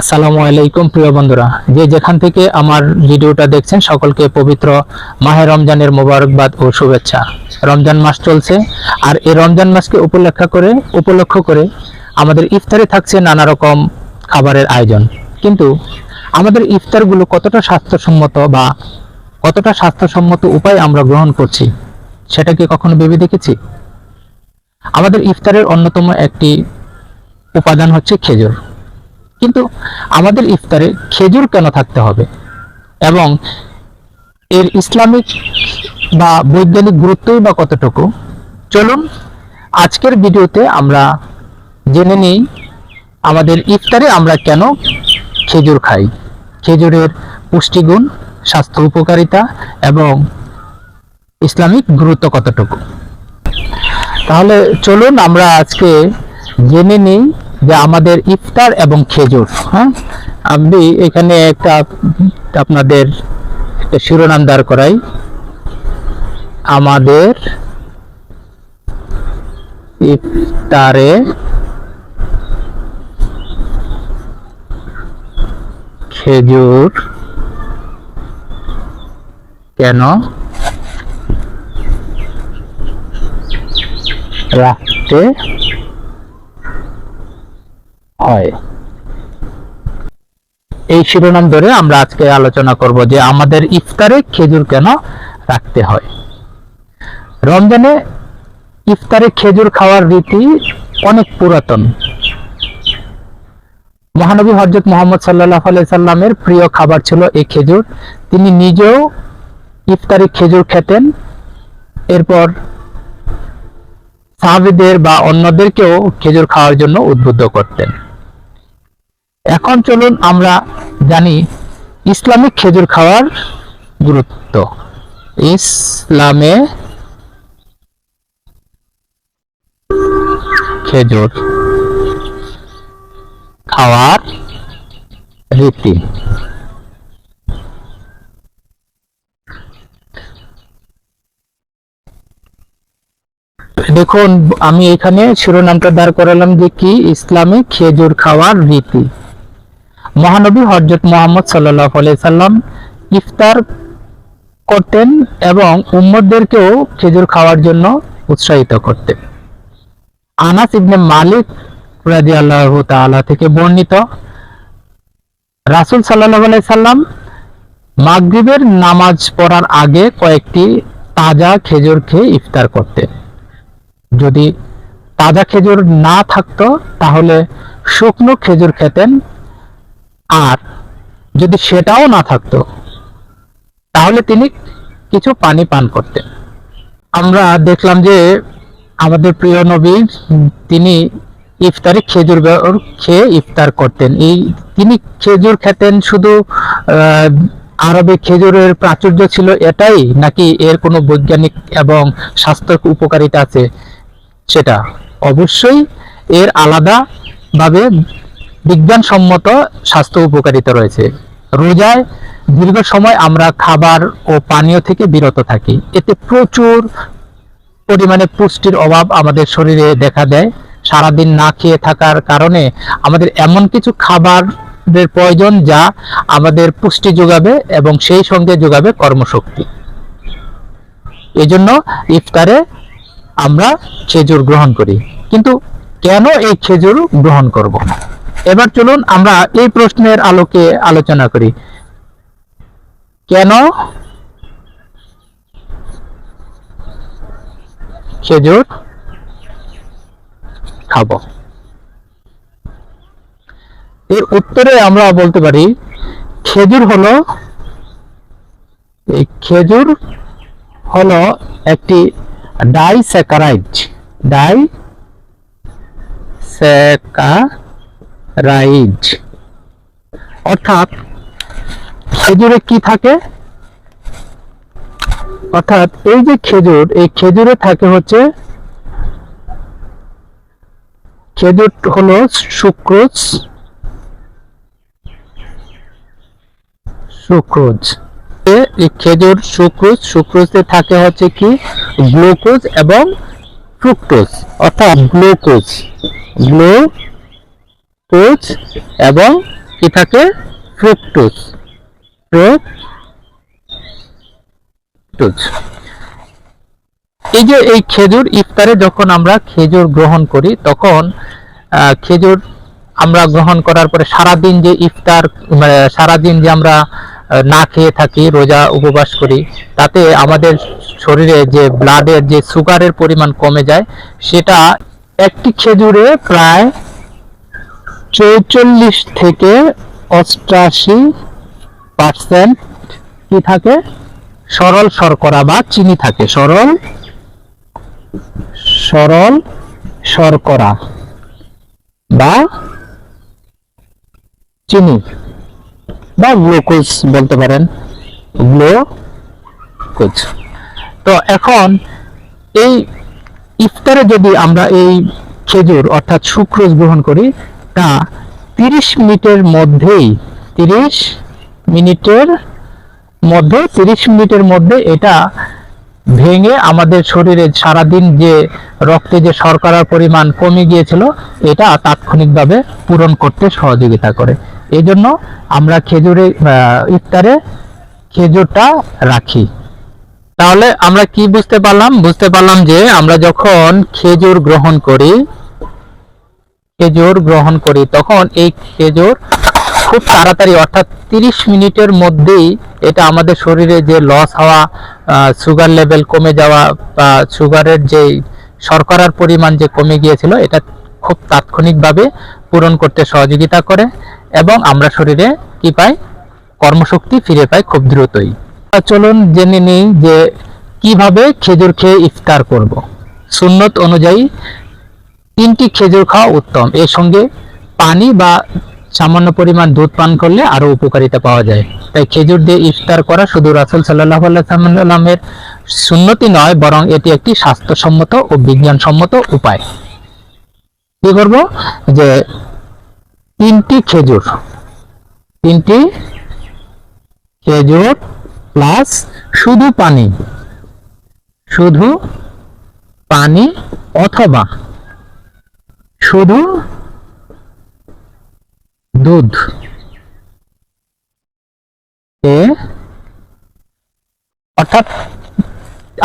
আসসালামু আলাইকুম প্রিয় বন্ধুরা, যে যেখান থেকে আমার ভিডিওটা দেখছেন সকলকে পবিত্র মাহে রমজানের মোবারকবাদ ও শুভেচ্ছা। রমজান মাস চলছে, আর এই রমজান মাসকে উপলক্ষ করে আমাদের ইফতারে থাকছে নানা রকম খাবারের আয়োজন। কিন্তু আমাদের ইফতারগুলো কতটা স্বাস্থ্যসম্মত উপায় আমরা গ্রহণ করছি, সেটা কি কখনো ভেবে দেখেছি? আমাদের ইফতারের অন্যতম একটি উপাদান হচ্ছে খেজুর। কিন্তু আমাদের ইফতারে খেজুর কেন থাকতে হবে এবং এর ইসলামিক বা বৈজ্ঞানিক গুরুত্বই বা কতটুকু, চলুন আজকের ভিডিওতে আমরা জেনে নিই আমাদের ইফতারে আমরা কেন খেজুর খাই, খেজুরের পুষ্টিগুণ, স্বাস্থ্য উপকারিতা এবং ইসলামিক গুরুত্ব কতটুকু। তাহলে চলুন আমরা আজকে জেনে নিই যে আমাদের ইফতার এবং খেজুর। আমি এখানে আপনাদের একটা শিরোনাম দাঁড় করাই, আমাদের ইফতারে খেজুর কেন রাখতে হয়। এই শিরোনাম ধরে আমরা আজকে আলোচনা করব যে আমাদের ইফতারে খেজুর কেন রাখতে হয়। রমজানে ইফতারে খেজুর খাওয়ার রীতি অনেক পুরাতন। মহানবী হযরত মুহাম্মদ সাল্লাল্লাহু আলাইহি সাল্লামের প্রিয় খাবার ছিল এই খেজুর। তিনি নিজেও ইফতারে খেজুর খেতেন, এরপর সাহাবীদের বা অন্যদেরকেও খেজুর খাওয়ার জন্য উদ্বুদ্ধ করতেন। এখন চলুন আমরা জানি ইসলামিক খেজুর খাওয়ার গুরুত্ব। ইসলামে খেজুর খাওয়ার রীতি। দেখুন, আমি এখানে শিরোনামটা দাঁড় করালাম যে কি ইসলামে খেজুর খাওয়ার রীতি। মহানবী হযরত মুহাম্মদ সাল্লাল্লাহু আলাইহি সাল্লাম ইফতার করতেন এবং উম্মতদেরকেও খেজুর খাওয়ার জন্য উৎসাহিত করতেন। আনাস ইবনে মালিক রাদিয়াল্লাহু তাআলা থেকে বর্ণিত, রাসূল সাল্লাল্লাহু আলাইহি সাল্লাম মাগরিবের নামাজ পড়ার আগে কয়েকটি তাজা খেজুর খেয়ে ইফতার করতেন। যদি তাজা খেজুর না থাকতো তাহলে শুকনো খেজুর খেতেন, আর যদি সেটাও না থাকতো তাহলে তিনি কিছু পানি পান করতেন। আমরা দেখলাম যে আমাদের প্রিয় নবী তিনি ইফতারে খেজুর খেয়ে ইফতার করতেন। তিনি খেজুর খেতেন শুধু আরবে খেজুরের প্রাচুর্য ছিল এটাই, নাকি এর কোনো বৈজ্ঞানিক এবং স্বাস্থ্য উপকারিতা আছে? সেটা অবশ্যই এর আলাদাভাবে বিজ্ঞানসম্মত স্বাস্থ্য উপকারিতা রয়েছে। রোজায় দীর্ঘ সময় আমরা খাবার ও পানীয় থেকে বিরত থাকি, এতে প্রচুর পরিমাণে পুষ্টির অভাব আমাদের শরীরে দেখা দেয়। সারাদিন না খেয়ে থাকার কারণে আমাদের এমন কিছু খাবারের প্রয়োজন যা আমাদের পুষ্টি যোগাবে এবং সেই সঙ্গে যোগাবে কর্মশক্তি। এজন্য ইফতারে আমরা খেজুর গ্রহণ করি। কিন্তু কেন এই খেজুর গ্রহণ করব? এবার চলুন আমরা এই প্রশ্নের আলোকে আলোচনা করি, কেন খেজুর খাবো। এর উত্তরে আমরা বলতে পারি খেজুর হলো একটি ডাইস্যাকারাইড। অর্থাৎ খেজুরে কি থাকে? অর্থাৎ এই যে এই খেজুরে থাকে হচ্ছে, খেজুর হলো সুক্রোজ। এই খেজুর সুক্রোজে থাকে হচ্ছে কি গ্লুকোজ এবং ফ্রুক্টোজ, অর্থাৎ গ্লুকোজ এবং কি থাকে? ফ্রুক্টোজ। ফ্রুক্টোজ। এই যে এই খেজুর, ইফতারে যখন আমরা খেজুর গ্রহণ করি তখন খেজুর আমরা গ্রহণ করার পরে সারাদিন যে ইফতার, সারাদিন যে আমরা না খেয়ে থাকি, রোজা উপবাস করি, তাতে আমাদের শরীরে যে ব্লাডের যে সুগারের পরিমাণ কমে যায়। সেটা একটি খেজুরে প্রায় 44 থেকে 88% কি থাকে? সরল শর্করা বা চিনি থাকে। সরল শর্করা বা চিনি বা গ্লুকোজ বলতে পারেন, গ্লুকোজ। তো এখন এই ইফতারে যদি আমরা এই খেজুর অর্থাৎ সুক্রোজ গ্রহণ করি, তা 30 মিনিটের মধ্যেই 30 মিনিটের মধ্যে এটা ভেঙে আমাদের শরীরে সারাদিন যে রক্তে যে শর্করার পরিমাণ কমে গিয়েছিল, এটা তাৎক্ষণিকভাবে পূরণ করতে সহযোগিতা করে। এই জন্য আমরা ইফতারে খেজুরটা রাখি। তাহলে আমরা কি বুঝতে পারলাম যে আমরা যখন খেজুর গ্রহণ করি তখন এই খেজুর খুব তাড়াতাড়ি অর্থাৎ 30 মিনিটের মধ্যেই এটা আমাদের শরীরে যে লস হওয়া সুগার লেভেল কমে যাওয়া বা সুগারের যে শর্করার পরিমাণ যে কমে গিয়েছিল, এটা খুব তাৎক্ষণিকভাবে পূরণ করতে সহযোগিতা করে এবং আমরা শরীরে কি পাই? কর্মশক্তি ফিরে পাই খুব দ্রুতই। চলুন জেনে নিই যে কিভাবে খেজুর খেয়ে ইফতার করব। সুন্নত অনুযায়ী 3টি খেজুর খাওয়া উত্তম। এর সঙ্গে পানি বা সামান্য পরিমাণ দুধ পান করলে আরো উপকারিতা পাওয়া যায়। তাই খেজুর দিয়ে ইফতার করা শুধু রাসূল সাল্লাল্লাহু আলাইহি ওয়াসাল্লামের সুন্নতি নয়, বরং এটি একটি স্বাস্থ্যসম্মত ও বিজ্ঞানসম্মত উপায়। কি করব? যে 3টি খেজুর প্লাস শুধু পানি অথবা শুধু দুধ অর্থাৎ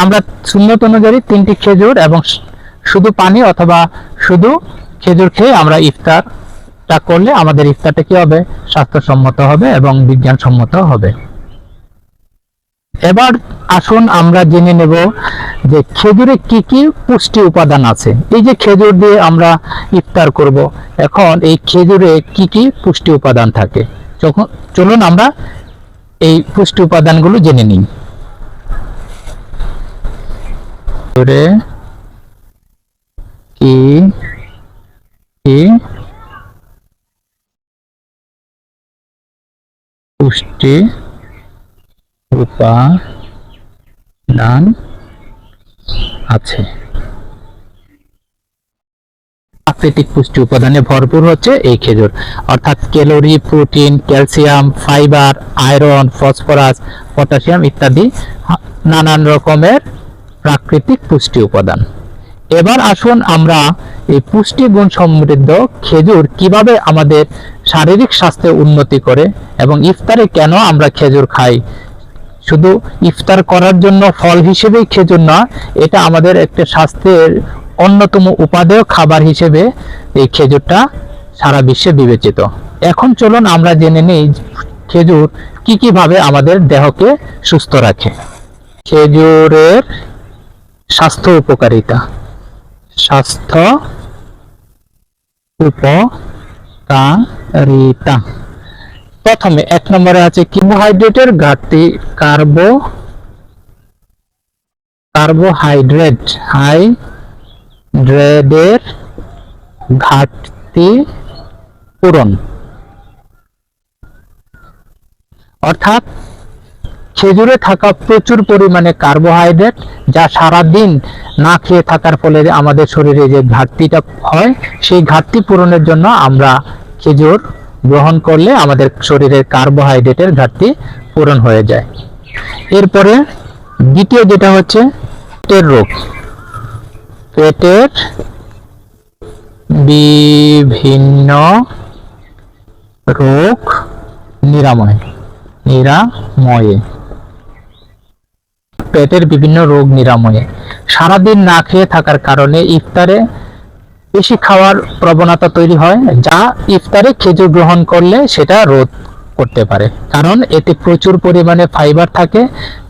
আমরা সুন্নত অনুযায়ী 3টি খেজুর এবং শুধু পানি অথবা শুধু খেজুর খেয়ে আমরা ইফতারটা করলে আমাদের ইফতারটা কি হবে? স্বাস্থ্যসম্মত হবে এবং বিজ্ঞানসম্মত হবে। এবার আসুন আমরা জেনে নেব যে খেজুরে কি কি পুষ্টি উপাদান আছে। এই যে খেজুর দিয়ে আমরা ইফতার করব, এখন এই খেজুরে কি কি পুষ্টি উপাদান থাকে, চলুন আমরা এই পুষ্টি উপাদানগুলো জেনে নিই। খেজুরে কি কি পুষ্টি উপাদান আছে? প্রাকৃতিক পুষ্টি উপাদানে ভরপুর হচ্ছে এই খেজুর, অর্থাৎ calorie, protein, calcium, fibre, iron, phosphorus, potassium ইত্যাদি নানান রকমের প্রাকৃতিক পুষ্টি উপাদান। এবার আসুন আমরা এই পুষ্টি গুণ সমৃদ্ধ খেজুর কিভাবে আমাদের শারীরিক স্বাস্থ্যে উন্নতি করে এবং ইফতারে কেন আমরা খেজুর খাই। শুধু ইফতার করার জন্য ফল হিসেবেই খেজুর না, এটা আমাদের একটা স্বাস্থ্যের অন্যতম উপাদেয় খাবার হিসেবে এই খেজুরটা সারা বিশ্বে বিবেচিত। এখন চলুন আমরা জেনে নিই খেজুর কিভাবে আমাদের দেহকে সুস্থ রাখে। খেজুরের স্বাস্থ্য উপকারিতা। প্রথমে 1 নম্বরে আছে কার্বোহাইড্রেটের ঘাটতি। কার্বোহাইড্রেটের ঘাটতি পূরণ, অর্থাৎ খেজুরে থাকা প্রচুর পরিমাণে কার্বোহাইড্রেট, যা সারাদিন না খেয়ে থাকার ফলে আমাদের শরীরে যে ঘাটতিটা হয়, সেই ঘাটতি পূরণের জন্য আমরা খেজুর গ্রহণ করলে আমাদের শরীরের কার্বোহাইড্রেটের ঘাটতি পূরণ হয়ে যায়। এরপরে দ্বিতীয় যেটা হচ্ছে পেটের রোগ। পেটের বিভিন্ন রোগ নিরাময়ে, পেটের বিভিন্ন রোগ নিরাময়ে। সারাদিন না খেয়ে থাকার কারণে ইফতারে বেশি খাওয়ার প্রবণতা তৈরি হয়, যা ইফতারে খেজুর গ্রহণ করলে সেটা রোধ করতে পারে, কারণ এতে প্রচুর পরিমাণে ফাইবার থাকে,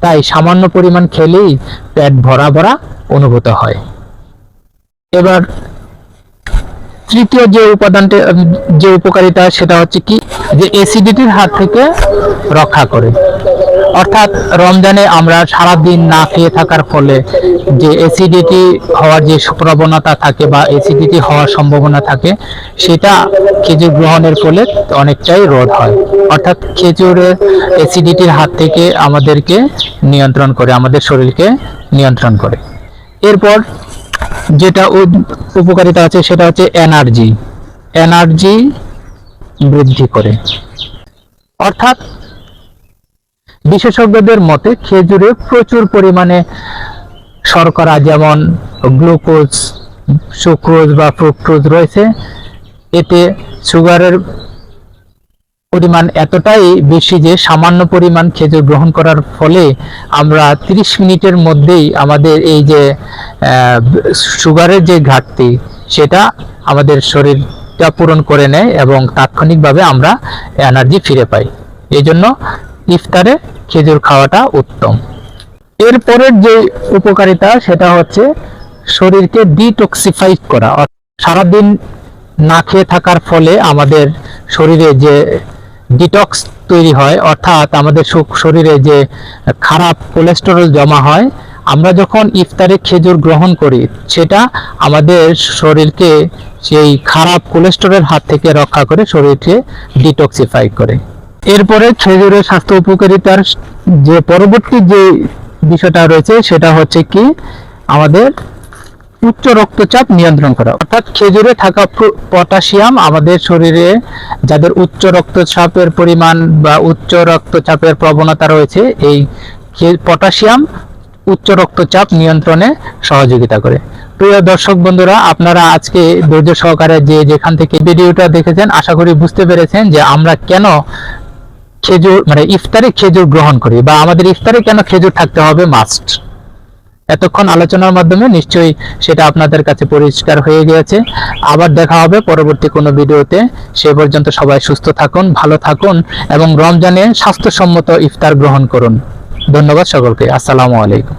তাই সামান্য পরিমাণ খেলেই পেট ভরা ভরা অনুভূত হয়। এবার তৃতীয় যে উপকারিতা সেটা হচ্ছে কি, যে অ্যাসিডিটির হাত থেকে রক্ষা করে। অর্থাৎ রমজানে আমরা সারাদিন না খেয়ে থাকার ফলে যে অ্যাসিডিটি হওয়ার যে প্রবণতা থাকে বা অ্যাসিডিটি হওয়ার সম্ভাবনা থাকে, সেটা খেজুর গ্রহণের ফলে অনেকটাই রোধ হয়। অর্থাৎ খেজুরের অ্যাসিডিটির হাত থেকে আমাদেরকে নিয়ন্ত্রণ করে, আমাদের শরীরকে নিয়ন্ত্রণ করে। এরপর যেটা উপকারিতা আছে সেটা হচ্ছে এনার্জি বৃদ্ধি করে। অর্থাৎ বিশেষজ্ঞদের মতে খেজুরে প্রচুর পরিমাণে শর্করা, যেমন গ্লুকোজ, সুক্রোজ বা ফ্রুক্টোজ রয়েছে। এতে সুগারের পরিমাণ এতটাই বেশি যে সামান্য পরিমাণ খেজুর গ্রহণ করার ফলে আমরা 30 মিনিটের মধ্যেই আমাদের এই যে সুগারের যে ঘাটতি, সেটা আমাদের শরীরটা পূরণ করে নেয় এবং তাৎক্ষণিকভাবে আমরা এনার্জি ফিরে পাই। এই জন্য ইফতারে খেজুর খাওয়াটা উত্তম। এরপরের যে উপকারিতা সেটা হচ্ছে শরীরকে ডিটক্সিফাই করা। সারাদিন না খেয়ে থাকার ফলে আমাদের শরীরে যে ডিটক্স তৈরি হয়, অর্থাৎ আমাদের শরীরে যে খারাপ কোলেস্টেরল জমা হয়, আমরা যখন ইফতারে খেজুর গ্রহণ করি সেটা আমাদের শরীরকে সেই খারাপ কোলেস্টেরলের হাত থেকে রক্ষা করে, শরীরকে ডিটক্সিফাই করে। এরপরে খেজুরের স্বাস্থ্য উপকারিতার যে পরবর্তী যে বিষয়টা রয়েছে সেটা হচ্ছে কি, আমাদের উচ্চ রক্তচাপ নিয়ন্ত্রণ করা। অর্থাৎ খেজুরে থাকা পটাশিয়াম আমাদের শরীরে যাদের উচ্চ রক্তচাপের পরিমাণ বা উচ্চ রক্তচাপের প্রবণতা রয়েছে, এই পটাশিয়াম উচ্চ রক্তচাপ নিয়ন্ত্রণে সহযোগিতা করে। প্রিয় দর্শক বন্ধুরা, আপনারা আজকে ধৈর্য সহকারে যেখান থেকে ভিডিওটা দেখেছেন, আশা করি বুঝতে পেরেছেন যে আমরা কেন খেজুর ইফতারে খেজুর গ্রহণ করি, বা আমাদের ইফতারে কেন খেজুর থাকতে হবে মাস্ট। এতক্ষণ আলোচনার মাধ্যমে নিশ্চয়ই সেটা আপনাদের কাছে পরিষ্কার হয়ে গিয়েছে। আবার দেখা হবে পরবর্তী কোনো ভিডিওতে। সে পর্যন্ত সবাই সুস্থ থাকুন, ভালো থাকুন এবং রমজানে স্বাস্থ্যসম্মত ইফতার গ্রহণ করুন। ধন্যবাদ সকলকে। আসসালামু আলাইকুম।